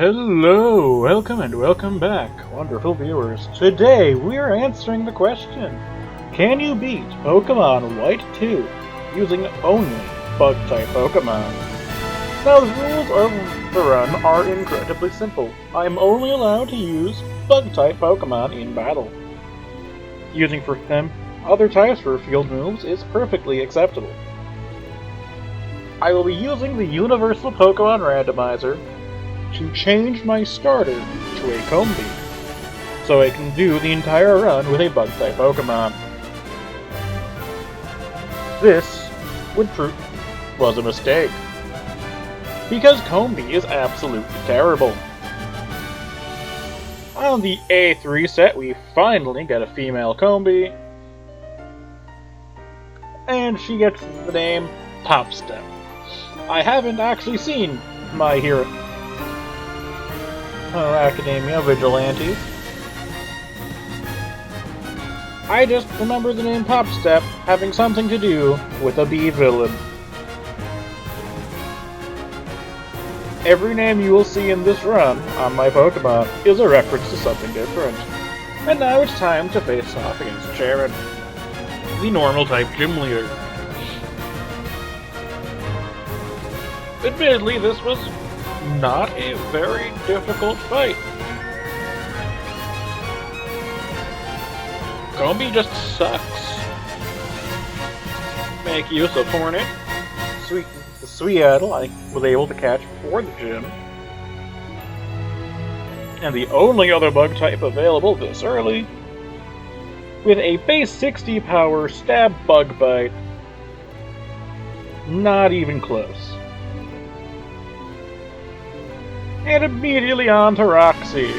Hello, welcome and welcome back, wonderful viewers. Today we are answering the question, can you beat Pokemon White 2 using only Bug-type Pokemon? Now the rules of the run are incredibly simple. I am only allowed to use Bug-type Pokemon in battle. Using for them other types for field moves is perfectly acceptable. I will be using the Universal Pokemon Randomizer to change my starter to a Combee, so I can do the entire run with a Bug-type Pokemon. This was a mistake, because Combee is absolutely terrible. On the A3 set, we finally get a female Combee, and she gets the name Popstep. I haven't actually seen My Hero Academia Vigilantes. I just remember the name Popstep having something to do with a bee villain. Every name you will see in this run on my Pokemon is a reference to something different. And now it's time to face off against Sharon, the normal type gym leader. Admittedly, this was not a very difficult fight. Combee just sucks. Make use of Hornet, the Sweeadle I was able to catch before the gym, and the only other bug type available this early, with a base 60 power stab bug bite. Not even close. And immediately on to Roxy.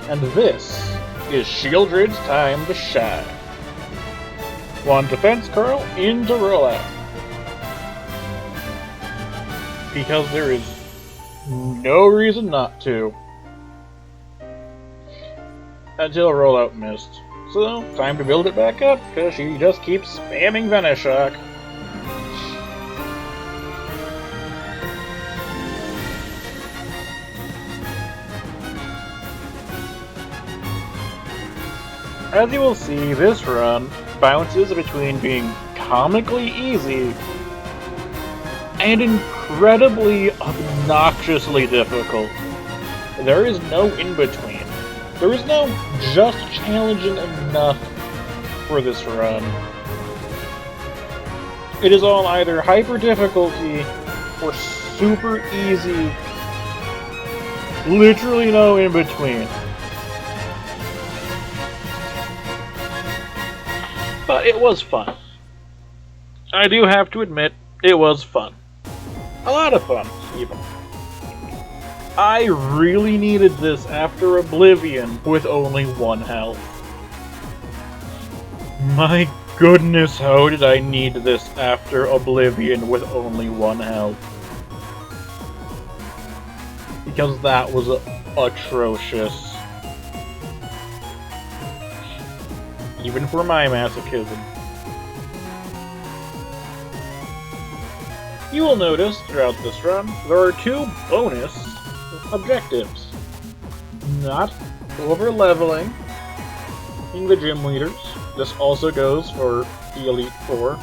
And this is Shieldred's time to shine. One defense curl into rollout. Because there is no reason not to. Until rollout missed. So, time to build it back up, because she just keeps spamming Venoshock. As you will see, this run bounces between being comically easy and incredibly obnoxiously difficult. There is no in-between. There is no just challenging enough for this run. It is all either hyper difficulty or super easy. Literally no in-between. But it was fun. I do have to admit, it was fun. A lot of fun, even. I really needed this after Oblivion with only 1 health. My goodness, how did I need this after Oblivion with only 1 health? Because that was atrocious. Even for my masochism. You will notice throughout this run, there are 2 bonus objectives. Not over-leveling in the gym leaders. This also goes for the Elite Four,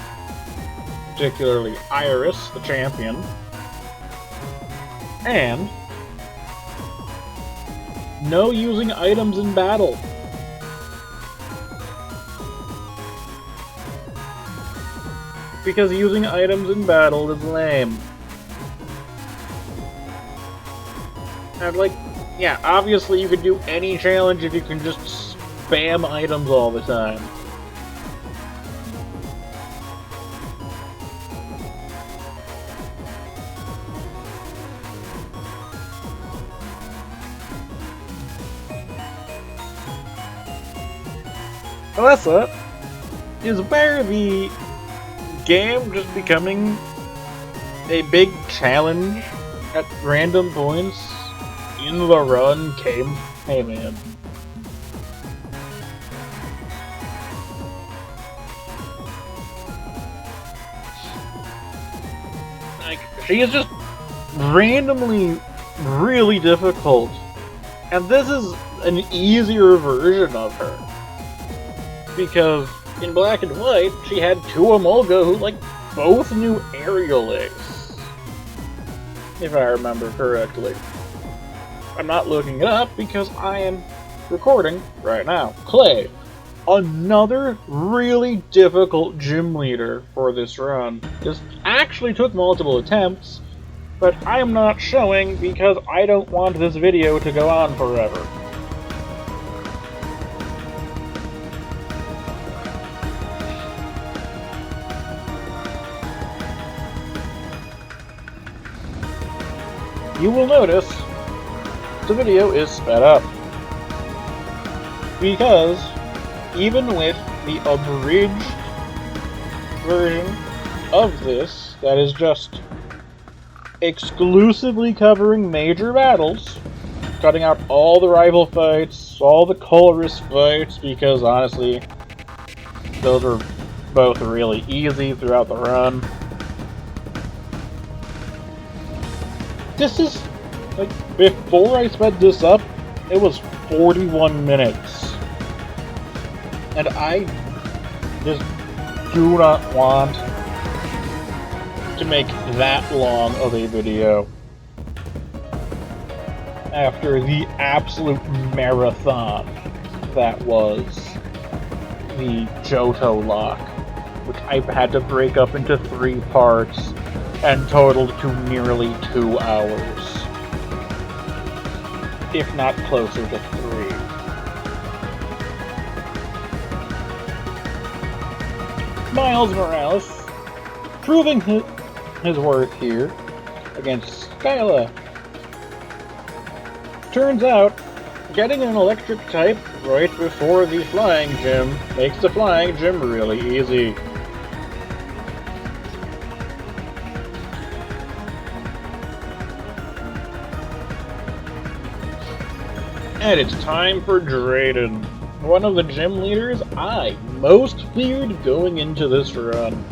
particularly Iris, the champion. And no using items in battle. Because using items in battle is lame. And yeah, obviously you could do any challenge if you can just spam items all the time. Alessa is where the game just becoming a big challenge at random points in the run came in. Like, she is just randomly really difficult. And this is an easier version of her. Because in Black and White, she had two Emolga who, like, both knew aerial ace. If I remember correctly. I'm not looking it up because I am recording right now. Clay. Another really difficult gym leader for this run. This actually took multiple attempts, but I'm not showing because I don't want this video to go on forever. You will notice the video is sped up because even with the abridged version of this that is just exclusively covering major battles, cutting out all the rival fights, all the colorist fights, because honestly, those are both really easy throughout the run. This is, like, before I sped this up, it was 41 minutes. And I just do not want to make that long of a video after the absolute marathon that was the Johto lock, which I had to break up into 3 parts and totaled to nearly 2 hours, if not closer to 3. Miles Morales proving his worth here against Skyla. Turns out, getting an electric type right before the flying gym makes the flying gym really easy. And it's time for Drayden, one of the gym leaders I most feared going into this run.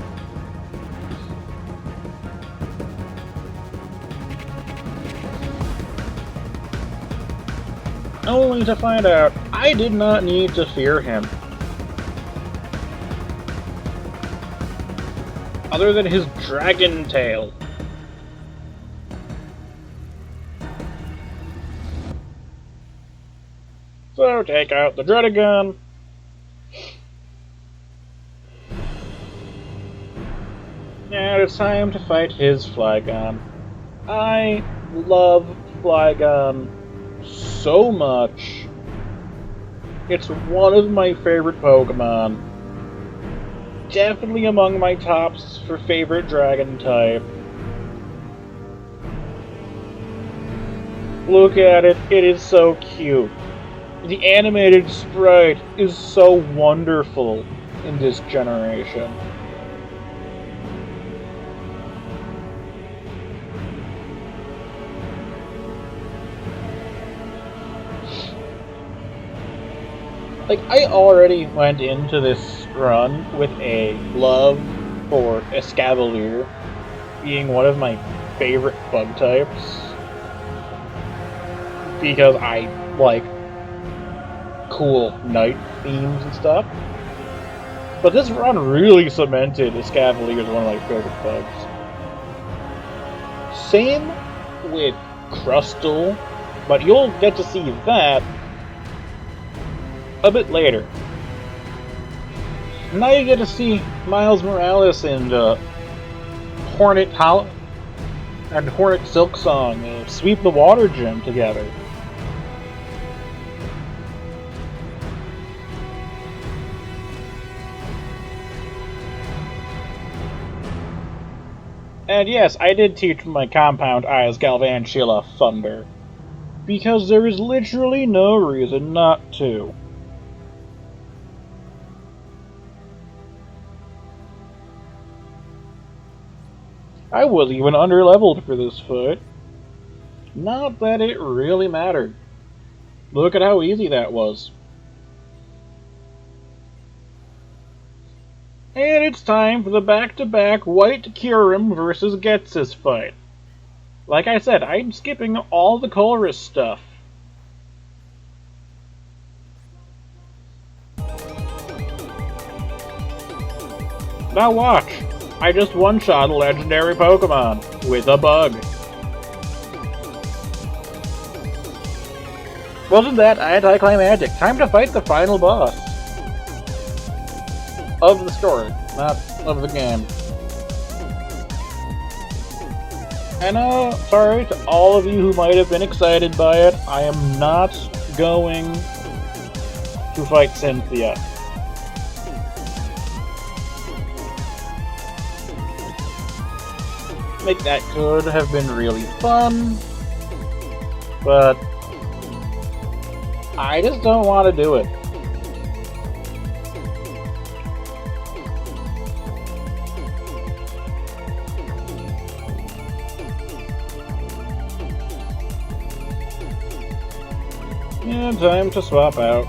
Only to find out I did not need to fear him. Other than his dragon tail. So take out the dreaded gun. Now it's time to fight his Flygon. I love Flygon so much. It's one of my favorite Pokemon. Definitely among my tops for favorite dragon type. Look at it, it is so cute. The animated sprite is so wonderful in this generation. Like, I already went into this run with a love for Escavalier being one of my favorite bug types. Because I like cool night themes and stuff. But this run really cemented Escavalier as one of my favorite bugs. Same with Crustle, but you'll get to see that a bit later. Now you get to see Miles Morales and Hornet Silksong sweep the water gym together. And yes, I did teach my compound eyes Galvantula Thunder, because there is literally no reason not to. I was even underleveled for this fight. Not that it really mattered. Look at how easy that was. And it's time for the back-to-back White Kyurem versus Getsis fight. Like I said, I'm skipping all the colorist stuff. Now watch! I just one-shot a legendary Pokemon with a bug. Wasn't that anticlimactic? Time to fight the final boss. Of the story, not of the game. And sorry to all of you who might have been excited by it, I am not going to fight Cynthia. Like, that could have been really fun, but I just don't want to do it. Yeah, time to swap out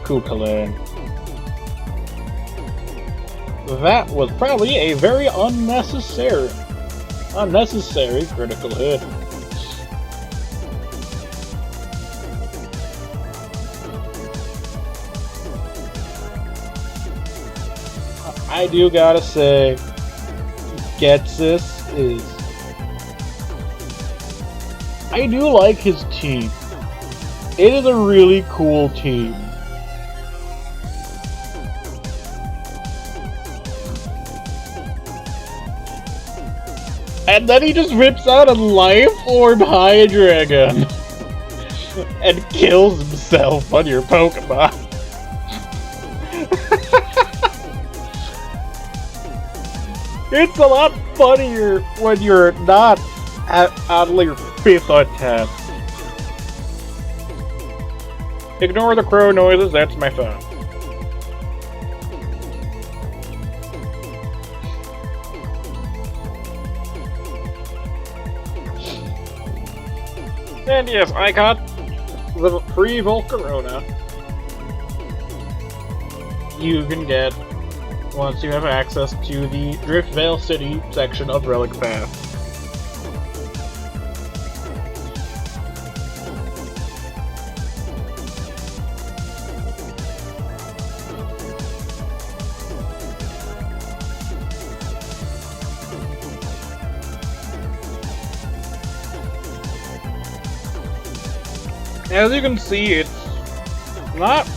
Kukulin. That was probably a very unnecessary critical hit. I do gotta say, Getsis is... I do like his team. It is a really cool team. And then he just rips out a Life Orb Hydreigon and kills himself on your Pokemon. It's a lot funnier when you're not out of your 5th attempt. Ignore the crow noises, that's my phone. And yes, I got the free Volcarona you can get once you have access to the Driftvale City section of Relic Path. As you can see, it's not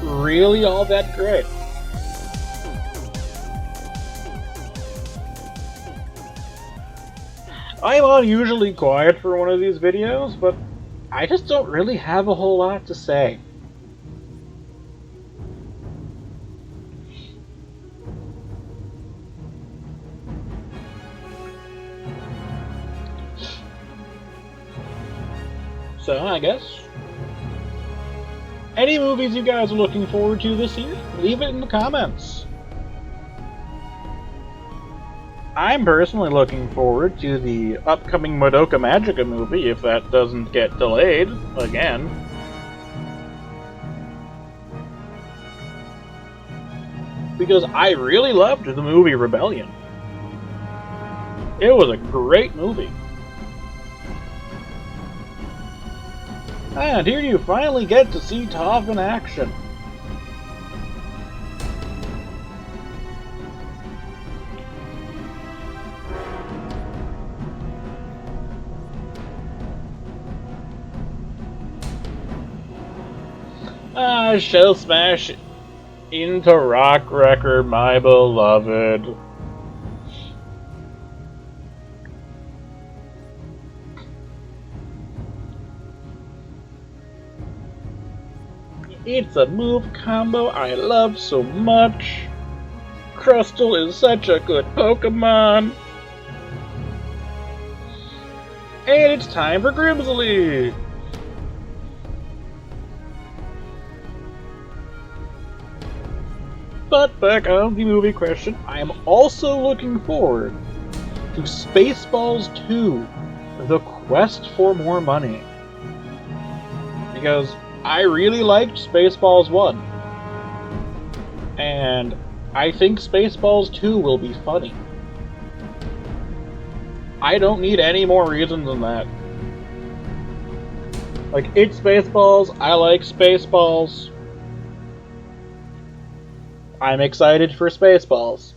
really all that great. I'm unusually quiet for one of these videos, but I just don't really have a whole lot to say. So, I guess, any movies you guys are looking forward to this year, leave it in the comments. I'm personally looking forward to the upcoming Madoka Magica movie, if that doesn't get delayed again. Because I really loved the movie Rebellion. It was a great movie. And here you finally get to see Toph in action. Shell smash into Rock Wrecker, my beloved. It's a move combo I love so much. Crustle is such a good Pokemon. And it's time for Grimsley. But back on the movie question, I am also looking forward to Spaceballs 2, The Quest for More Money. Because I really liked Spaceballs 1. And I think Spaceballs 2 will be funny. I don't need any more reason than that. Like, it's Spaceballs, I like Spaceballs. I'm excited for Spaceballs.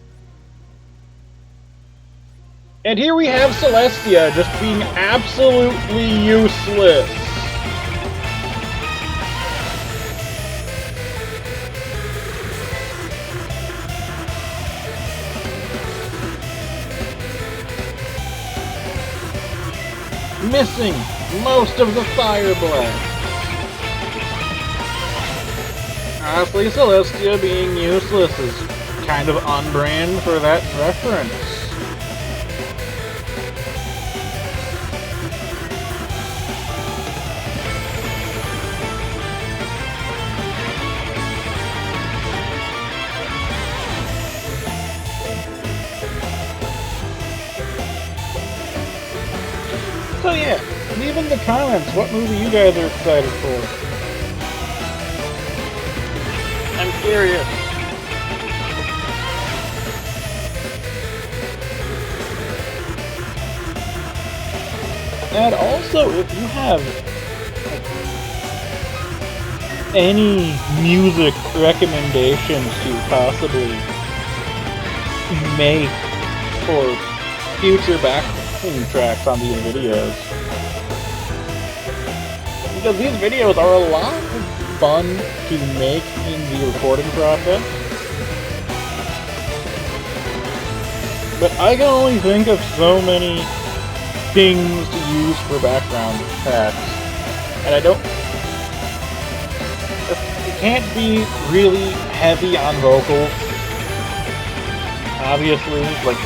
And here we have Celestia just being absolutely useless. Missing most of the fire blast. Honestly, Celestia being useless is kind of on brand for that reference. So yeah, leave in the comments what movie you guys are excited for. I'm curious. And also, if you have any music recommendations to possibly make for future backing tracks on these videos, because these videos are a lot of fun to make in the recording process, but I can only think of so many things to use for background tracks, and it can't be really heavy on vocals, obviously. Like,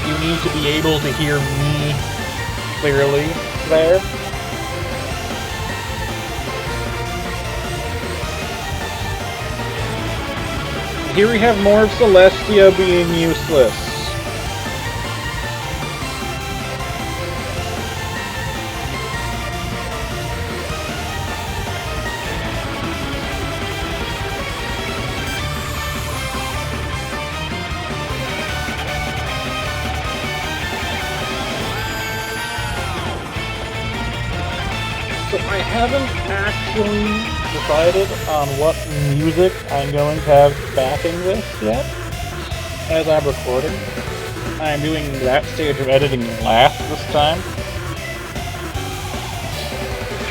you need to be able to hear me clearly there. Here we have more of Celestia being useless. So I haven't actually decided on what music I'm going to have backing this yet, as I'm recording. I'm doing that stage of editing last this time.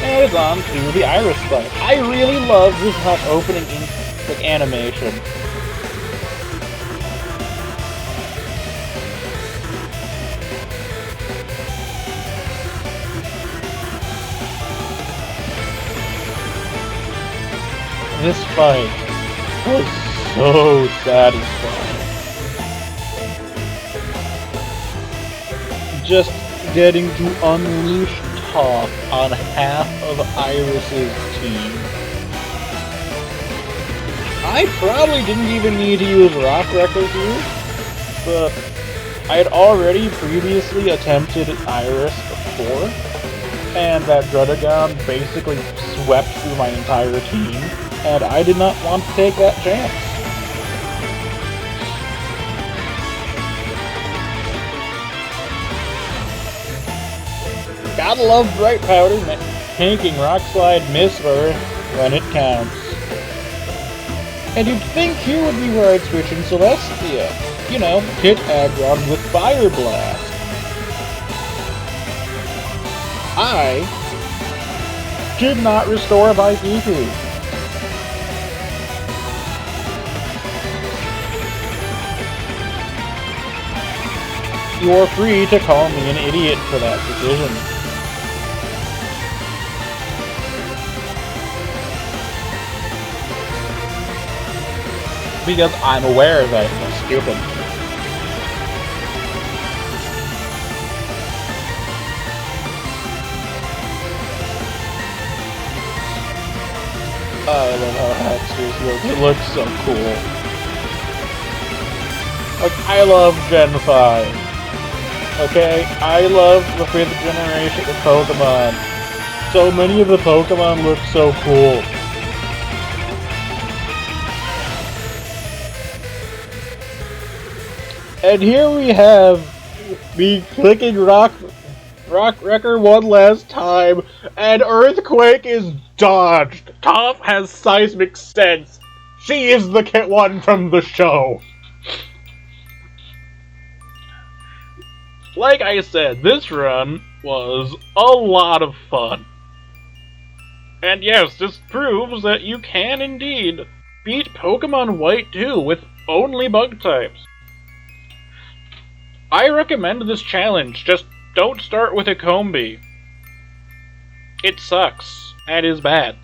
And it's on to the Iris fight. I really love this opening animation. This fight was so satisfying. Just getting to unleash talk on half of Iris's team. I probably didn't even need to use Rock Wrecker here, but I had already previously attempted Iris before, and that Drudagon basically swept through my entire team. And I did not want to take that chance. Gotta love Bright Powder tanking Rock Slide Missler when it counts. And you'd think here would be where I'd switch in Celestia. You know, hit Aggron with Fire Blast. I did not restore my PP. You're free to call me an idiot for that decision. Because I'm aware that it was stupid. I love how Haxor's looks. It looks so cool. Like, I love Gen 5. Okay, I love the 5th generation of Pokemon. So many of the Pokemon look so cool. And here we have me clicking Rock Wrecker one last time, and Earthquake is dodged. Toph has seismic sense. She is the one from the show. Like I said, this run was a lot of fun. And yes, this proves that you can indeed beat Pokemon White 2 with only bug types. I recommend this challenge, just don't start with a Combee. It sucks, and is bad.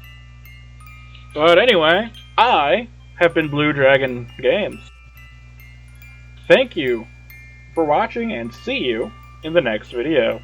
But anyway, I have been Blue Dragon Games. Thank you for watching, and see you in the next video.